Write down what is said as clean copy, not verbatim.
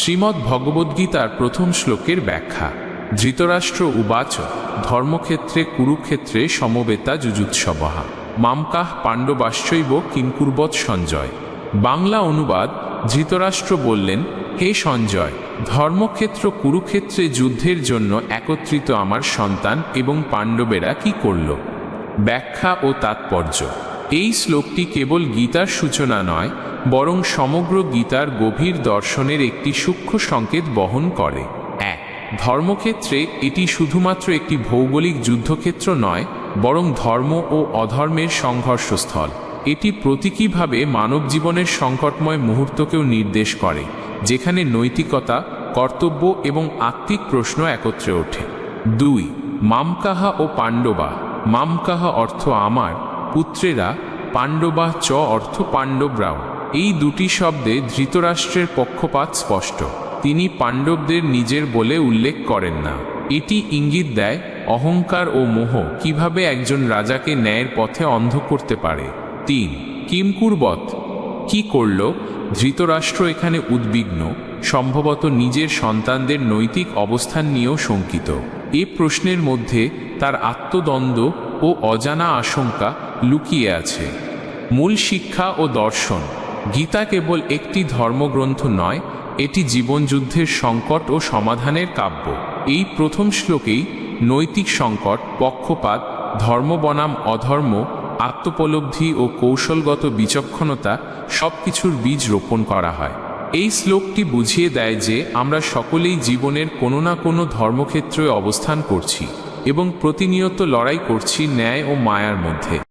শ্রীমদ্ ভগবদ্গীতার প্রথম শ্লোকের ব্যাখ্যা। ধৃতরাষ্ট্র উবাচ ধর্মক্ষেত্রে কুরুক্ষেত্রে সমবেতা যুযুৎসবঃ মামকাঃ পাণ্ডবাশ্চৈব কিংকুর্বৎ সঞ্জয়। বাংলা অনুবাদ। ধৃতরাষ্ট্র বললেন, হে সঞ্জয়, ধর্মক্ষেত্র কুরুক্ষেত্রে যুদ্ধের জন্য একত্রিত আমার সন্তান এবং পাণ্ডবেরা কি করল। ব্যাখ্যা ও তাৎপর্য। এই শ্লোকটি কেবল গীতার সূচনা নয়, বরং সমগ্র গীতার গভীর দর্শনের একটি সূক্ষ্ম সংকেত বহন করে। এক, ধর্মক্ষেত্রে এটি শুধুমাত্র একটি ভৌগোলিক যুদ্ধক্ষেত্র নয়, বরং ধর্ম ও অধর্মের সংঘর্ষস্থল। এটি প্রতীকীভাবে মানব জীবনের সংকটময় মুহূর্তকেও নির্দেশ করে, যেখানে নৈতিকতা, কর্তব্য এবং আত্মিক প্রশ্ন একত্রে ওঠে। দুই, মামকাহা ও পাণ্ডবা। মামকাহা অর্থ আমার, পুত্রেরা, পাণ্ডবা চ অর্থ পাণ্ডবরাও। এই দুটি শব্দে ধৃতরাষ্ট্রের পক্ষপাত স্পষ্ট। তিনি পাণ্ডবদের নিজের বলে উল্লেখ করেন না। এটি ইঙ্গিত দেয় অহংকার ও মোহ কিভাবে একজন রাজাকে ন্যায়ের পথে অন্ধ করতে পারে। তিন, কিমকুর্বৎ, কি করল। ধৃতরাষ্ট্র এখানে উদ্বিগ্ন, সম্ভবত নিজের সন্তানদের নৈতিক অবস্থান নিয়েও শঙ্কিত। এ প্রশ্নের মধ্যে তার আত্মদ্বন্দ্ব ও অজানা আশঙ্কা লুকিয়ে আছে। মূল শিক্ষা ও দর্শন। গীতা কেবল একটি ধর্মগ্রন্থ নয়, এটি জীবনযুদ্ধের সংকট ও সমাধানের কাব্য। এই প্রথম শ্লোকেই নৈতিক সংকট, পক্ষপাত, ধর্ম বনাম অধর্ম, আত্মোপলব্ধি ও কৌশলগত বিচক্ষণতা সবকিছুর বীজ রোপণ করা হয়। এই শ্লোকটি বুঝিয়ে দেয় যে আমরা সকলেই জীবনের কোনো না কোনো ধর্মক্ষেত্রে অবস্থান করছি এবং প্রতিনিয়ত লড়াই করছি ন্যায় ও মায়ার মধ্যে।